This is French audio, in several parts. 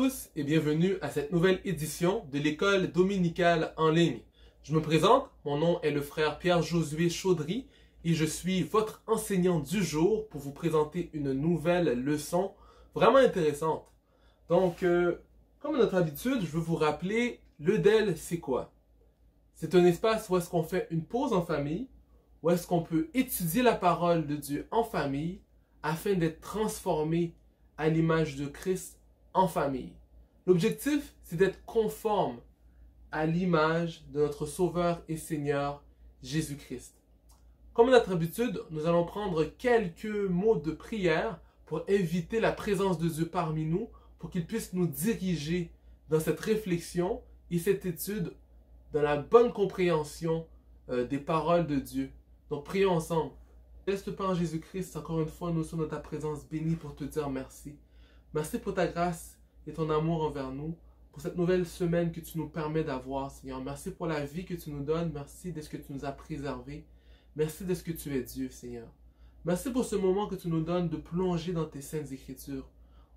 tous et bienvenue à cette nouvelle édition de l'école dominicale en ligne. Je me présente, mon nom est le frère Pierre-Josué Chaudry et je suis votre enseignant du jour pour vous présenter une nouvelle leçon vraiment intéressante. Donc, comme à notre habitude, je veux vous rappeler, l'EDEL, c'est quoi? C'est un espace où est-ce qu'on fait une pause en famille, où est-ce qu'on peut étudier la parole de Dieu en famille afin d'être transformé à l'image de Christ en famille. L'objectif, c'est d'être conforme à l'image de notre Sauveur et Seigneur Jésus-Christ. Comme à notre habitude, nous allons prendre quelques mots de prière pour inviter la présence de Dieu parmi nous, pour qu'il puisse nous diriger dans cette réflexion et cette étude dans la bonne compréhension des paroles de Dieu. Donc prions ensemble. Laisse le Père Jésus-Christ, encore une fois, nous sommes dans ta présence bénie pour te dire merci. Merci pour ta grâce et ton amour envers nous, pour cette nouvelle semaine que tu nous permets d'avoir, Seigneur. Merci pour la vie que tu nous donnes. Merci de ce que tu nous as préservé. Merci de ce que tu es Dieu, Seigneur. Merci pour ce moment que tu nous donnes de plonger dans tes saintes écritures.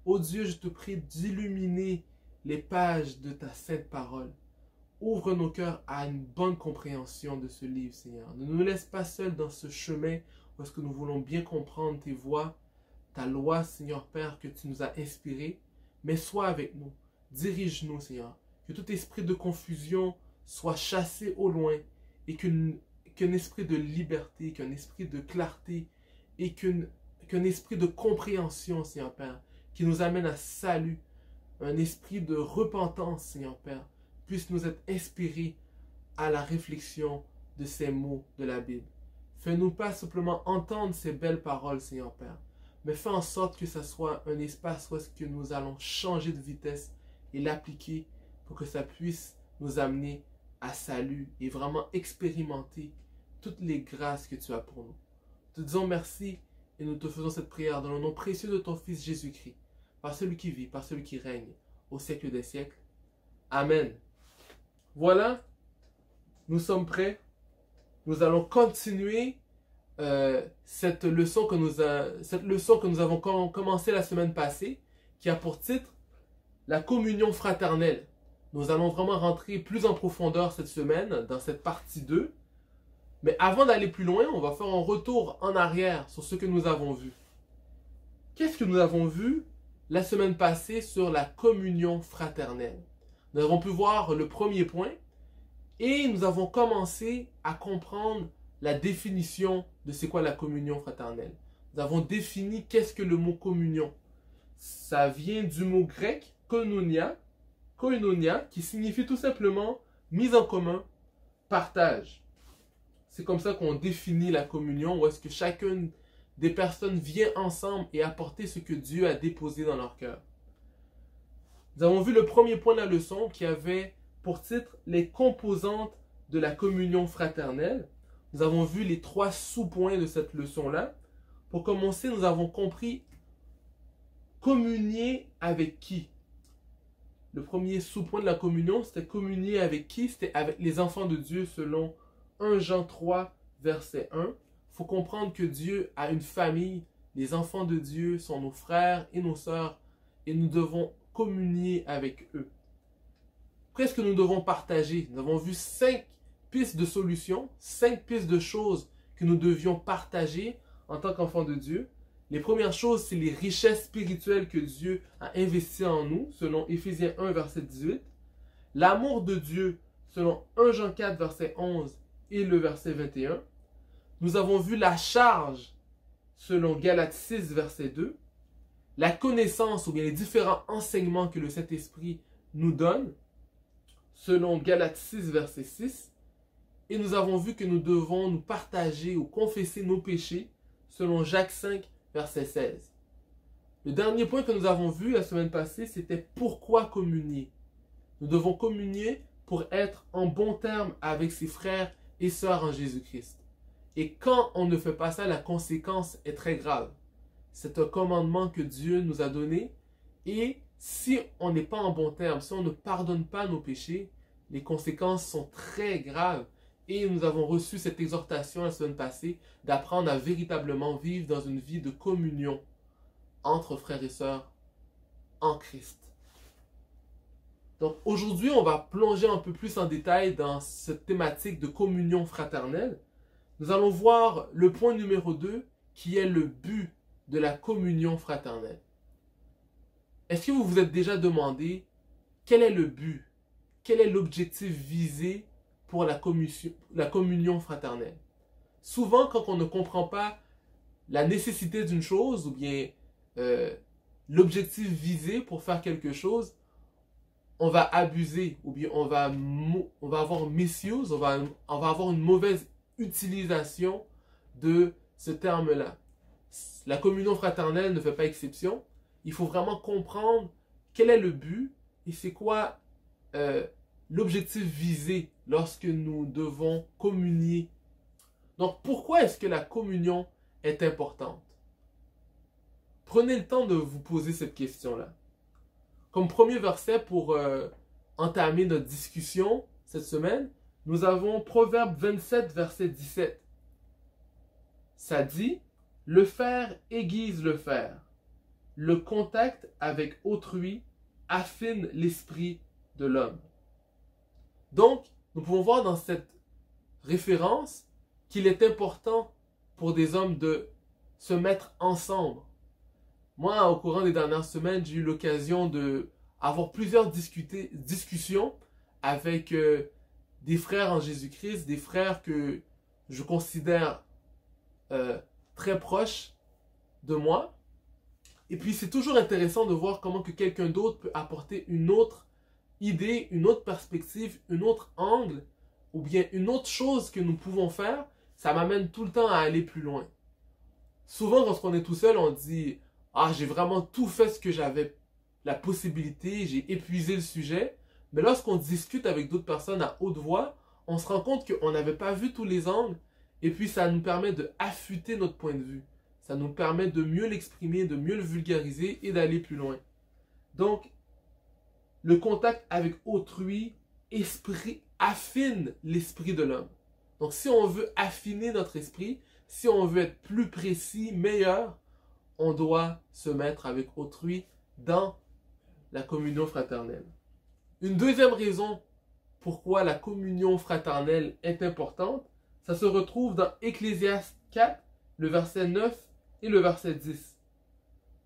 Ô Dieu, je te prie d'illuminer les pages de ta sainte parole. Ouvre nos cœurs à une bonne compréhension de ce livre, Seigneur. Ne nous laisse pas seuls dans ce chemin où est-ce que nous voulons bien comprendre tes voies, ta loi, Seigneur Père, que tu nous as inspirée, mais sois avec nous. Dirige-nous, Seigneur. Que tout esprit de confusion soit chassé au loin et qu'un esprit de liberté, qu'un esprit de clarté et qu'un esprit de compréhension, Seigneur Père, qui nous amène à salut, un esprit de repentance, Seigneur Père, puisse nous être inspiré à la réflexion de ces mots de la Bible. Fais-nous pas simplement entendre ces belles paroles, Seigneur Père, mais fais en sorte que ce soit un espace où est-ce que nous allons changer de vitesse et l'appliquer pour que ça puisse nous amener à salut et vraiment expérimenter toutes les grâces que tu as pour nous. Te disons merci et nous te faisons cette prière dans le nom précieux de ton Fils Jésus-Christ, par celui qui vit, par celui qui règne au siècle des siècles. Amen. Voilà, nous sommes prêts. Nous allons continuer cette leçon que nous avons commencé la semaine passée, qui a pour titre la communion fraternelle. Nous allons vraiment rentrer plus en profondeur cette semaine dans cette partie 2. Mais avant d'aller plus loin, on va faire un retour en arrière sur ce que nous avons vu. Qu'est-ce que nous avons vu la semaine passée sur la communion fraternelle? Nous avons pu voir le premier point et nous avons commencé à comprendre la définition de c'est quoi la communion fraternelle. Nous avons défini qu'est-ce que le mot communion. Ça vient du mot grec koinonia, qui signifie tout simplement mise en commun, partage. C'est comme ça qu'on définit la communion, où est-ce que chacune des personnes vient ensemble et apporter ce que Dieu a déposé dans leur cœur. Nous avons vu le premier point de la leçon qui avait pour titre les composantes de la communion fraternelle. Nous avons vu les 3 sous-points de cette leçon-là. Pour commencer, nous avons compris communier avec qui. Le premier sous-point de la communion, c'était communier avec qui? C'était avec les enfants de Dieu selon 1 Jean 3, verset 1. Il faut comprendre que Dieu a une famille. Les enfants de Dieu sont nos frères et nos sœurs et nous devons communier avec eux. Qu'est-ce que nous devons partager? Nous avons vu 5 pistes de solutions, 5 pistes de choses que nous devions partager en tant qu'enfants de Dieu. Les premières choses, c'est les richesses spirituelles que Dieu a investies en nous, selon Éphésiens 1, verset 18. L'amour de Dieu, selon 1 Jean 4, verset 11 et le verset 21. Nous avons vu la charge, selon Galates 6, verset 2. La connaissance, ou bien les différents enseignements que le Saint-Esprit nous donne, selon Galates 6, verset 6. Et nous avons vu que nous devons nous partager ou confesser nos péchés, selon Jacques 5, verset 16. Le dernier point que nous avons vu la semaine passée, c'était pourquoi communier. Nous devons communier pour être en bon terme avec ses frères et sœurs en Jésus-Christ. Et quand on ne fait pas ça, la conséquence est très grave. C'est un commandement que Dieu nous a donné. Et si on n'est pas en bon terme, si on ne pardonne pas nos péchés, les conséquences sont très graves. Et nous avons reçu cette exhortation la semaine passée d'apprendre à véritablement vivre dans une vie de communion entre frères et sœurs en Christ. Donc aujourd'hui, on va plonger un peu plus en détail dans cette thématique de communion fraternelle. Nous allons voir le point numéro 2, qui est le but de la communion fraternelle. Est-ce que vous vous êtes déjà demandé quel est le but, quel est l'objectif visé pour la communion fraternelle? Souvent, quand on ne comprend pas la nécessité d'une chose ou bien l'objectif visé pour faire quelque chose, on va abuser ou bien on va avoir misuse, on va avoir une mauvaise utilisation de ce terme-là. La communion fraternelle ne fait pas exception. Il faut vraiment comprendre quel est le but et c'est quoi l'objectif visé lorsque nous devons communier. Donc, pourquoi est-ce que la communion est importante? Prenez le temps de vous poser cette question-là. Comme premier verset pour entamer notre discussion cette semaine, nous avons Proverbe 27, verset 17. Ça dit, « Le fer aiguise le fer. Le contact avec autrui affine l'esprit de l'homme. » Donc, nous pouvons voir dans cette référence qu'il est important pour des hommes de se mettre ensemble. Moi, au courant des dernières semaines, j'ai eu l'occasion d'avoir plusieurs discussions avec des frères en Jésus-Christ, des frères que je considère très proches de moi. Et puis, c'est toujours intéressant de voir comment que quelqu'un d'autre peut apporter une autre idée, une autre perspective, un autre angle, ou bien une autre chose que nous pouvons faire. Ça m'amène tout le temps à aller plus loin. Souvent, lorsqu'on est tout seul, on dit « Ah, j'ai vraiment tout fait ce que j'avais la possibilité, j'ai épuisé le sujet. » Mais lorsqu'on discute avec d'autres personnes à haute voix, on se rend compte qu'on n'avait pas vu tous les angles et puis ça nous permet d'affûter notre point de vue. Ça nous permet de mieux l'exprimer, de mieux le vulgariser et d'aller plus loin. Donc, le contact avec autrui affine l'esprit de l'homme. Donc, si on veut affiner notre esprit, si on veut être plus précis, meilleur, on doit se mettre avec autrui dans la communion fraternelle. Une deuxième raison pourquoi la communion fraternelle est importante, ça se retrouve dans Ecclésiaste 4, le verset 9 et le verset 10.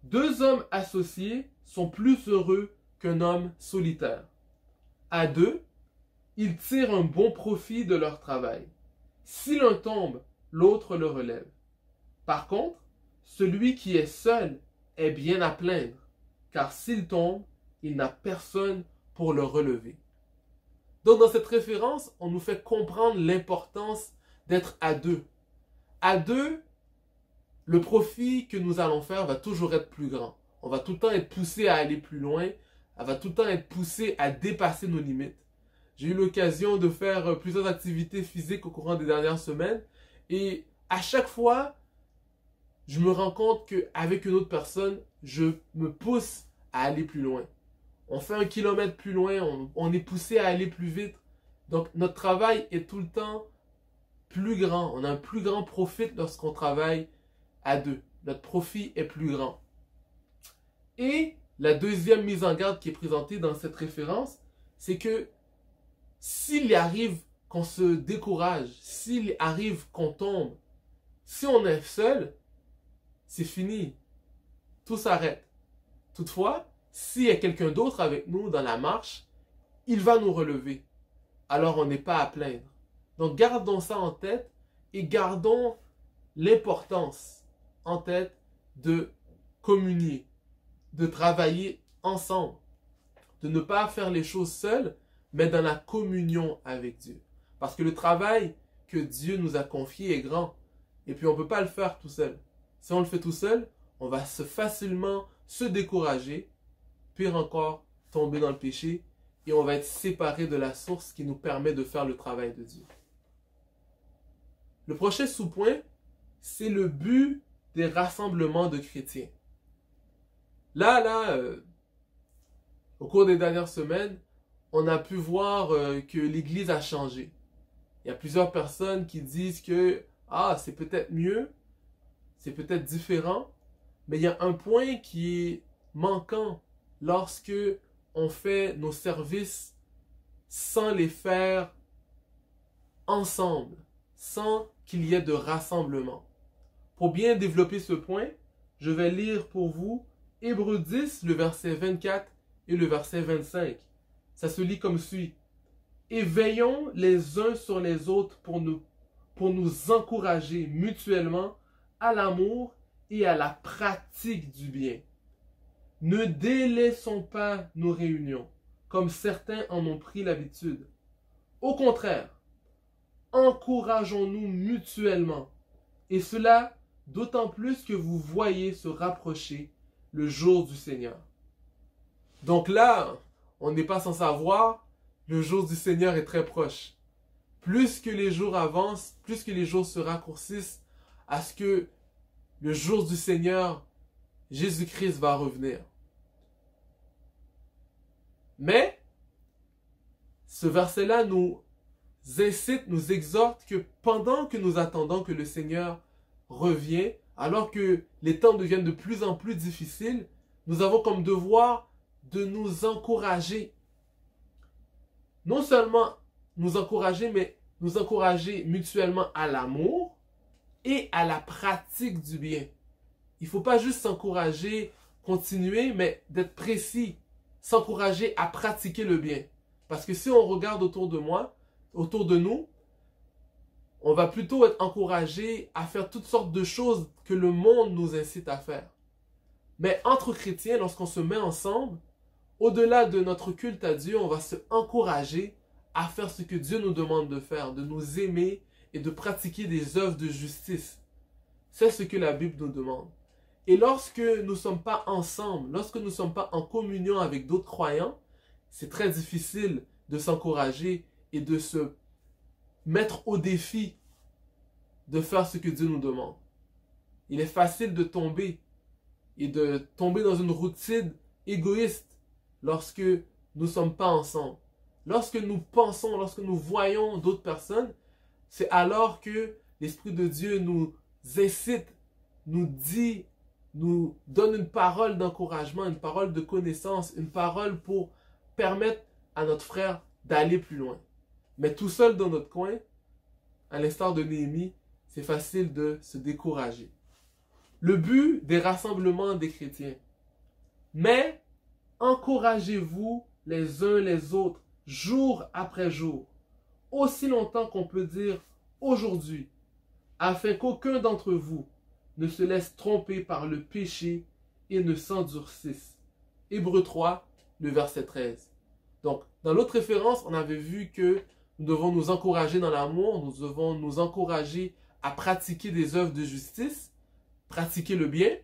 Deux hommes associés sont plus heureux qu'un homme solitaire. À deux, ils tirent un bon profit de leur travail. Si l'un tombe, l'autre le relève. Par contre, celui qui est seul est bien à plaindre, car s'il tombe, il n'a personne pour le relever. Donc dans cette référence, on nous fait comprendre l'importance d'être à deux. À deux, le profit que nous allons faire va toujours être plus grand. On va tout le temps être poussé à aller plus loin, on va tout le temps être poussé à dépasser nos limites. J'ai eu l'occasion de faire plusieurs activités physiques au courant des dernières semaines et à chaque fois, je me rends compte qu'avec une autre personne, je me pousse à aller plus loin. On fait 1 kilomètre plus loin, on est poussé à aller plus vite. Donc notre travail est tout le temps plus grand. On a un plus grand profit lorsqu'on travaille à deux. Notre profit est plus grand. Et la deuxième mise en garde qui est présentée dans cette référence, c'est que s'il arrive qu'on se décourage, s'il arrive qu'on tombe, si on est seul, c'est fini. Tout s'arrête. Toutefois, s'il y a quelqu'un d'autre avec nous dans la marche, il va nous relever. Alors on n'est pas à plaindre. Donc gardons ça en tête et gardons l'importance en tête de communier, de travailler ensemble, de ne pas faire les choses seules, mais dans la communion avec Dieu. Parce que le travail que Dieu nous a confié est grand. Et puis on ne peut pas le faire tout seul. Si on le fait tout seul, on va facilement se décourager, pire encore, tomber dans le péché, et on va être séparé de la source qui nous permet de faire le travail de Dieu. Le prochain sous-point, c'est le but des rassemblements de chrétiens. Là, au cours des dernières semaines, on a pu voir que l'Église a changé. Il y a plusieurs personnes qui disent que c'est peut-être mieux, c'est peut-être différent, mais il y a un point qui est manquant lorsque on fait nos services sans les faire ensemble, sans qu'il y ait de rassemblement. Pour bien développer ce point, je vais lire pour vous Hébreux 10, le verset 24 et le verset 25. Ça se lit comme suit. Et veillons les uns sur les autres pour nous encourager mutuellement à l'amour et à la pratique du bien. Ne délaissons pas nos réunions, comme certains en ont pris l'habitude. Au contraire, encourageons-nous mutuellement, et cela d'autant plus que vous voyez se rapprocher le jour du Seigneur. Donc là, on n'est pas sans savoir, le jour du Seigneur est très proche. Plus que les jours avancent, plus que les jours se raccourcissent, à ce que le jour du Seigneur, Jésus-Christ va revenir. Mais, ce verset-là nous incite, nous exhorte que pendant que nous attendons que le Seigneur revienne, alors que les temps deviennent de plus en plus difficiles, nous avons comme devoir de nous encourager. Non seulement nous encourager, mais nous encourager mutuellement à l'amour et à la pratique du bien. Il ne faut pas juste s'encourager, continuer, mais d'être précis, s'encourager à pratiquer le bien. Parce que si on regarde autour de nous, on va plutôt être encouragé à faire toutes sortes de choses que le monde nous incite à faire. Mais entre chrétiens, lorsqu'on se met ensemble, au-delà de notre culte à Dieu, on va se encourager à faire ce que Dieu nous demande de faire, de nous aimer et de pratiquer des œuvres de justice. C'est ce que la Bible nous demande. Et lorsque nous ne sommes pas ensemble, lorsque nous ne sommes pas en communion avec d'autres croyants, c'est très difficile de s'encourager et de se mettre au défi de faire ce que Dieu nous demande. Il est facile de tomber dans une routine égoïste lorsque nous ne sommes pas ensemble. Lorsque nous pensons, lorsque nous voyons d'autres personnes, c'est alors que l'Esprit de Dieu nous incite, nous dit, nous donne une parole d'encouragement, une parole de connaissance, une parole pour permettre à notre frère d'aller plus loin. Mais tout seul dans notre coin, à l'instar de Néhémie, c'est facile de se décourager. Le but des rassemblements des chrétiens. Mais encouragez-vous les uns les autres, jour après jour, aussi longtemps qu'on peut dire aujourd'hui, afin qu'aucun d'entre vous ne se laisse tromper par le péché et ne s'endurcisse. Hébreux 3, le verset 13. Donc, dans l'autre référence, on avait vu que nous devons nous encourager dans l'amour, nous devons nous encourager à pratiquer des œuvres de justice, pratiquer le bien.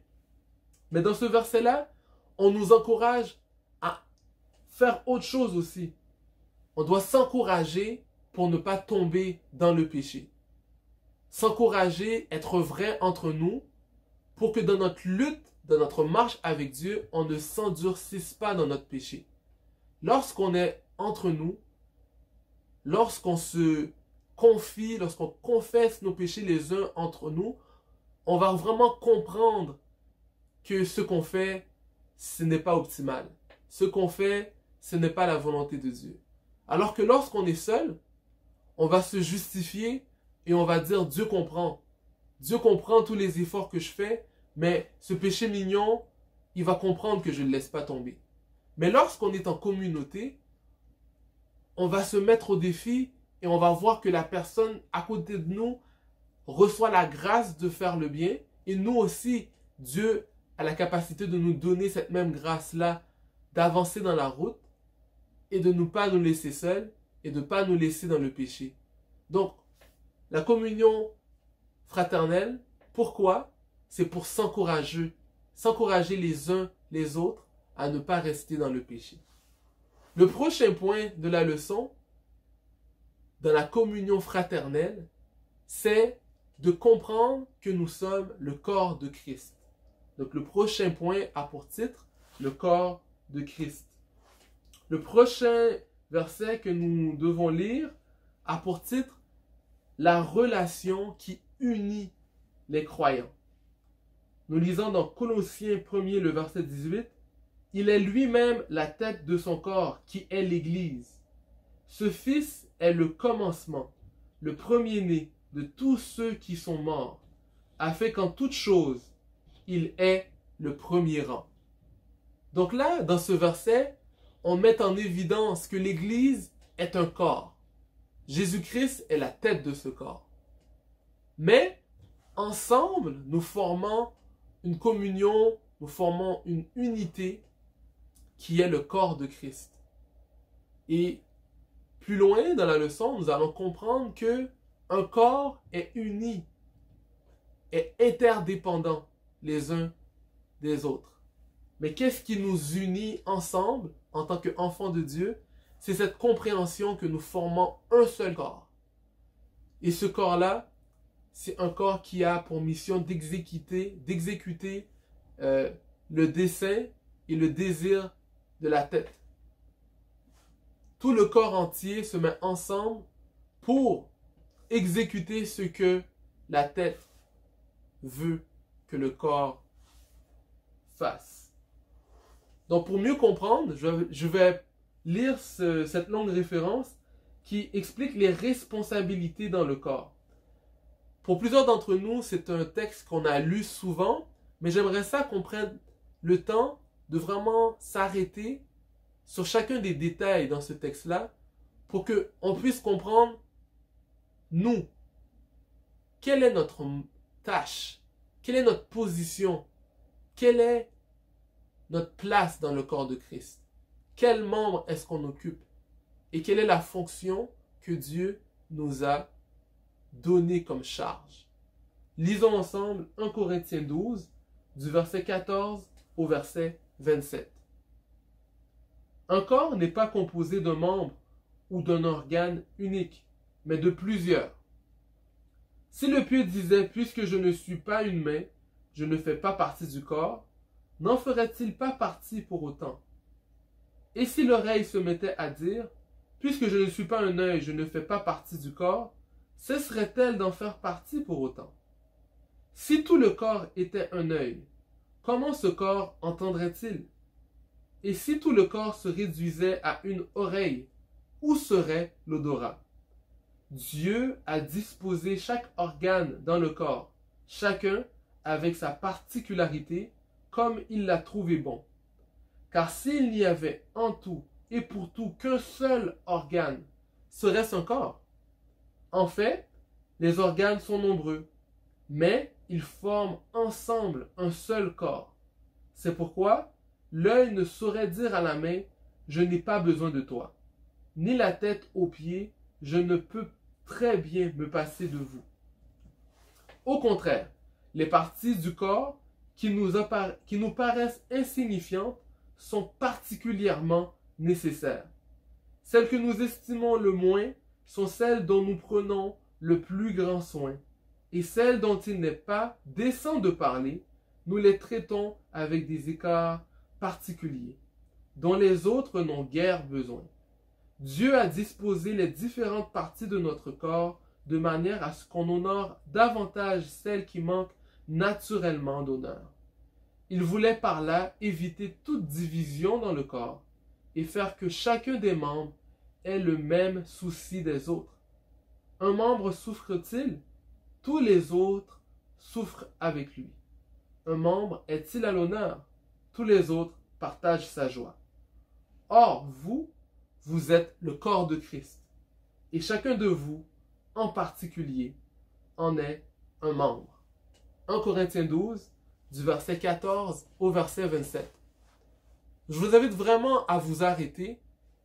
Mais dans ce verset-là, on nous encourage à faire autre chose aussi. On doit s'encourager pour ne pas tomber dans le péché. S'encourager, être vrai entre nous, pour que dans notre lutte, dans notre marche avec Dieu, on ne s'endurcisse pas dans notre péché. Lorsqu'on est entre nous, lorsqu'on se confie, lorsqu'on confesse nos péchés les uns entre nous, on va vraiment comprendre que ce qu'on fait, ce n'est pas optimal. Ce qu'on fait, ce n'est pas la volonté de Dieu. Alors que lorsqu'on est seul, on va se justifier et on va dire Dieu comprend. Dieu comprend tous les efforts que je fais, mais ce péché mignon, il va comprendre que je ne le laisse pas tomber. Mais lorsqu'on est en communauté, on va se mettre au défi et on va voir que la personne à côté de nous reçoit la grâce de faire le bien. Et nous aussi, Dieu a la capacité de nous donner cette même grâce-là, d'avancer dans la route et de ne pas nous laisser seuls et de ne pas nous laisser dans le péché. Donc, la communion fraternelle, pourquoi? C'est pour s'encourager les uns les autres à ne pas rester dans le péché. Le prochain point de la leçon, dans la communion fraternelle, c'est de comprendre que nous sommes le corps de Christ. Donc le prochain point a pour titre le corps de Christ. Le prochain verset que nous devons lire a pour titre la relation qui unit les croyants. Nous lisons dans Colossiens 1er le verset 18. Il est lui-même la tête de son corps, qui est l'Église. Ce Fils est le commencement, le premier-né de tous ceux qui sont morts, afin qu'en toute chose, il ait le premier rang. Donc là, dans ce verset, on met en évidence que l'Église est un corps. Jésus-Christ est la tête de ce corps. Mais, ensemble, nous formons une communion, nous formons une unité qui est le corps de Christ. Et plus loin dans la leçon, nous allons comprendre que un corps est uni, est interdépendant les uns des autres. Mais qu'est-ce qui nous unit ensemble en tant qu'enfants de Dieu? C'est cette compréhension que nous formons un seul corps. Et ce corps-là, c'est un corps qui a pour mission d'exécuter le dessein et le désir de la tête. Tout le corps entier se met ensemble pour exécuter ce que la tête veut que le corps fasse. Donc pour mieux comprendre, je vais lire cette longue référence qui explique les responsabilités dans le corps. Pour plusieurs d'entre nous, c'est un texte qu'on a lu souvent, mais j'aimerais ça qu'on prenne le temps de vraiment s'arrêter sur chacun des détails dans ce texte-là pour qu'on puisse comprendre, nous, quelle est notre tâche, quelle est notre position, quelle est notre place dans le corps de Christ, quel membre est-ce qu'on occupe et quelle est la fonction que Dieu nous a donnée comme charge. Lisons ensemble 1 Corinthiens 12, du verset 14 au verset 27. Un corps n'est pas composé d'un membre ou d'un organe unique, mais de plusieurs. Si le pied disait, puisque je ne suis pas une main, je ne fais pas partie du corps, n'en ferait-il pas partie pour autant? Et si l'oreille se mettait à dire, puisque je ne suis pas un œil, je ne fais pas partie du corps, cesserait-elle d'en faire partie pour autant? Si tout le corps était un œil, comment ce corps entendrait-il? Et si tout le corps se réduisait à une oreille, où serait l'odorat? Dieu a disposé chaque organe dans le corps, chacun avec sa particularité, comme il l'a trouvé bon. Car s'il n'y avait en tout et pour tout qu'un seul organe, serait-ce un corps? En fait, les organes sont nombreux, mais ils forment ensemble un seul corps. C'est pourquoi l'œil ne saurait dire à la main, je n'ai pas besoin de toi, ni la tête aux pieds, je ne peux très bien me passer de vous. Au contraire, les parties du corps qui nous paraissent insignifiantes sont particulièrement nécessaires. Celles que nous estimons le moins sont celles dont nous prenons le plus grand soin, et celles dont il n'est pas décent de parler, nous les traitons avec des écarts particuliers, dont les autres n'ont guère besoin. Dieu a disposé les différentes parties de notre corps de manière à ce qu'on honore davantage celles qui manquent naturellement d'honneur. Il voulait par là éviter toute division dans le corps et faire que chacun des membres ait le même souci des autres. Un membre souffre-t-il? Tous les autres souffrent avec lui. Un membre est-il à l'honneur? Tous les autres partagent sa joie. Or, vous êtes le corps de Christ, et chacun de vous, en particulier, en est un membre. 1 Corinthiens 12, du verset 14 au verset 27. Je vous invite vraiment à vous arrêter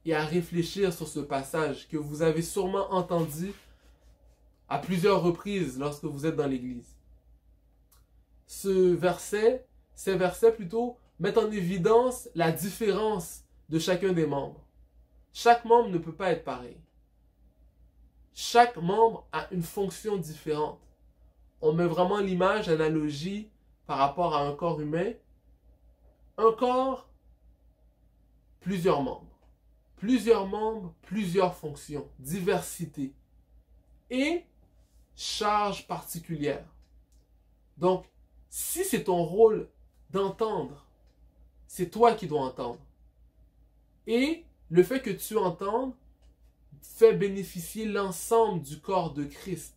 et à réfléchir sur ce passage que vous avez sûrement entendu à plusieurs reprises lorsque vous êtes dans l'Église. Ces versets plutôt mettent en évidence la différence de chacun des membres. Chaque membre ne peut pas être pareil. Chaque membre a une fonction différente. On met vraiment l'image, l'analogie par rapport à un corps humain. Un corps, plusieurs membres. Plusieurs membres, plusieurs fonctions, diversité et charge particulière. Donc, si c'est ton rôle d'entendre, c'est toi qui dois entendre. Et le fait que tu entendes fait bénéficier l'ensemble du corps de Christ.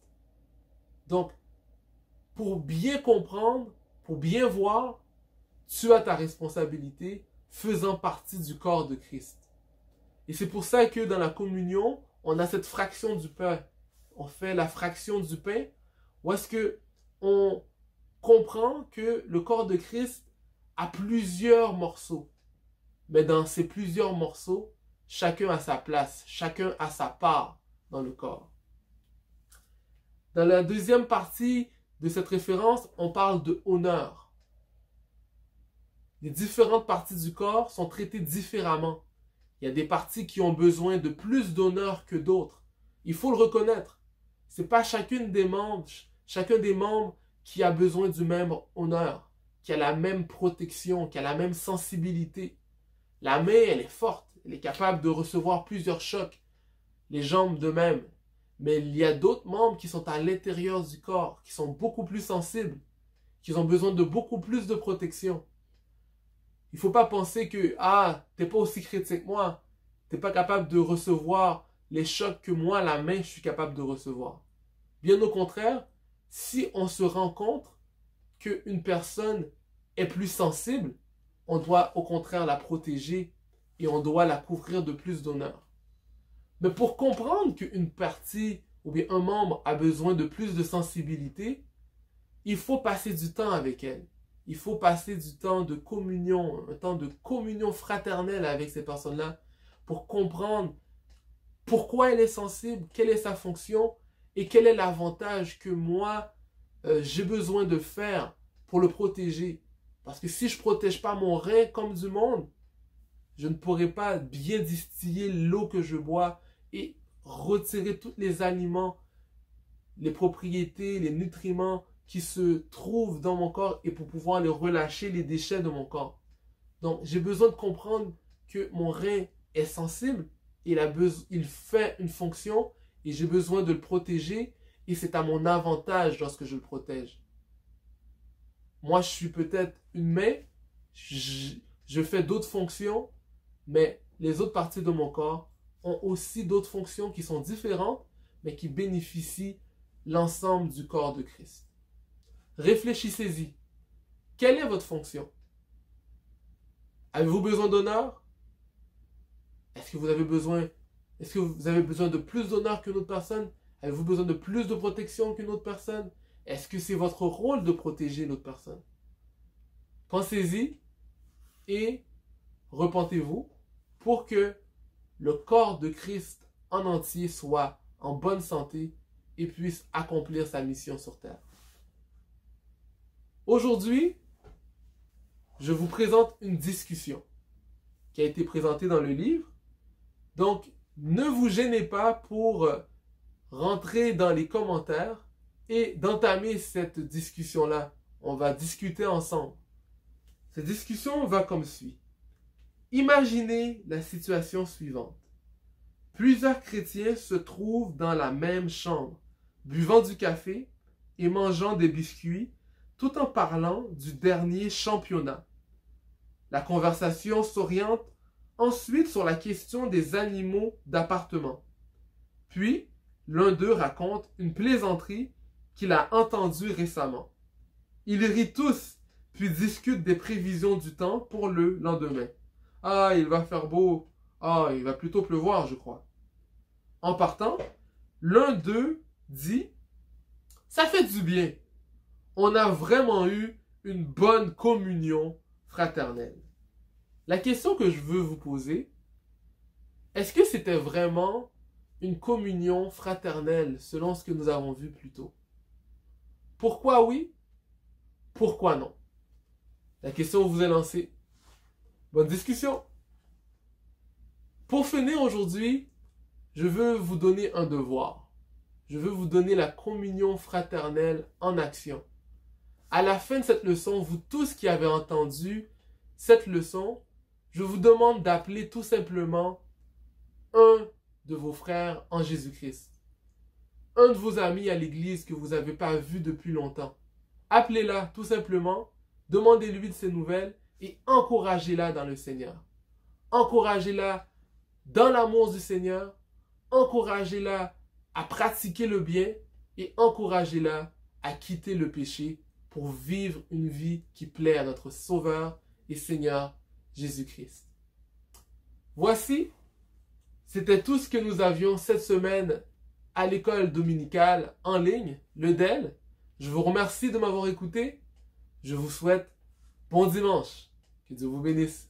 Donc, pour bien comprendre, pour bien voir, tu as ta responsabilité faisant partie du corps de Christ. Et c'est pour ça que dans la communion, on a cette fraction du pain. On fait la fraction du pain, où est-ce que on comprend que le corps de Christ a plusieurs morceaux. Mais dans ces plusieurs morceaux, chacun a sa place, chacun a sa part dans le corps. Dans la deuxième partie de cette référence, on parle de honneur. Les différentes parties du corps sont traitées différemment. Il y a des parties qui ont besoin de plus d'honneur que d'autres. Il faut le reconnaître. Ce n'est pas chacun des membres qui a besoin du même honneur, qui a la même protection, qui a la même sensibilité. La main, elle est forte, elle est capable de recevoir plusieurs chocs. Les jambes de même. Mais il y a d'autres membres qui sont à l'intérieur du corps, qui sont beaucoup plus sensibles, qui ont besoin de beaucoup plus de protection. Il ne faut pas penser que, tu n'es pas aussi chrétien que moi, tu n'es pas capable de recevoir les chocs que moi, la main, je suis capable de recevoir. Bien au contraire, si on se rend compte qu'une personne est plus sensible, on doit au contraire la protéger et on doit la couvrir de plus d'honneur. Mais pour comprendre qu'une partie ou bien un membre a besoin de plus de sensibilité, il faut passer du temps avec elle. Il faut passer du temps de communion, un temps de communion fraternelle avec ces personnes-là pour comprendre pourquoi elle est sensible, quelle est sa fonction et quel est l'avantage que moi, j'ai besoin de faire pour le protéger. Parce que si je ne protège pas mon rein comme du monde, je ne pourrai pas bien distiller l'eau que je bois et retirer tous les aliments, les propriétés, les nutriments qui se trouvent dans mon corps et pour pouvoir les relâcher, les déchets de mon corps. Donc, j'ai besoin de comprendre que mon rein est sensible, il fait une fonction et j'ai besoin de le protéger et c'est à mon avantage lorsque je le protège. Moi, je suis peut-être une main, je fais d'autres fonctions, mais les autres parties de mon corps ont aussi d'autres fonctions qui sont différentes, mais qui bénéficient l'ensemble du corps de Christ. Réfléchissez-y. Quelle est votre fonction? Avez-vous besoin d'honneur? Est-ce que vous avez besoin de plus d'honneur qu'une autre personne? Avez-vous besoin de plus de protection qu'une autre personne? Est-ce que c'est votre rôle de protéger l'autre personne? Pensez-y et repentez-vous pour que le corps de Christ en entier soit en bonne santé et puisse accomplir sa mission sur terre. Aujourd'hui, je vous présente une discussion qui a été présentée dans le livre. Donc, ne vous gênez pas pour rentrer dans les commentaires et d'entamer cette discussion-là. On va discuter ensemble. Cette discussion va comme suit. Imaginez la situation suivante. Plusieurs chrétiens se trouvent dans la même chambre, buvant du café et mangeant des biscuits, tout en parlant du dernier championnat. La conversation s'oriente ensuite sur la question des animaux d'appartement. Puis, l'un d'eux raconte une plaisanterie qu'il a entendue récemment. Ils rient tous, puis discutent des prévisions du temps pour le lendemain. Ah, il va faire beau. Ah, il va plutôt pleuvoir, je crois. En partant, l'un d'eux dit « Ça fait du bien. On a vraiment eu une bonne communion fraternelle. » La question que je veux vous poser, est-ce que c'était vraiment une communion fraternelle selon ce que nous avons vu plus tôt? Pourquoi oui? Pourquoi non? La question vous est lancée. Bonne discussion! Pour finir aujourd'hui, je veux vous donner un devoir. Je veux vous donner la communion fraternelle en action. À la fin de cette leçon, vous tous qui avez entendu cette leçon, je vous demande d'appeler tout simplement un de vos frères en Jésus-Christ. Un de vos amis à l'église que vous n'avez pas vu depuis longtemps. Appelez-la tout simplement, demandez-lui de ses nouvelles et encouragez-la dans le Seigneur. Encouragez-la dans l'amour du Seigneur. Encouragez-la à pratiquer le bien et encouragez-la à quitter le péché pour vivre une vie qui plaît à notre Sauveur et Seigneur Jésus-Christ. Voici, c'était tout ce que nous avions cette semaine à l'école dominicale en ligne, le DEL. Je vous remercie de m'avoir écouté. Je vous souhaite bon dimanche. Que Dieu vous bénisse.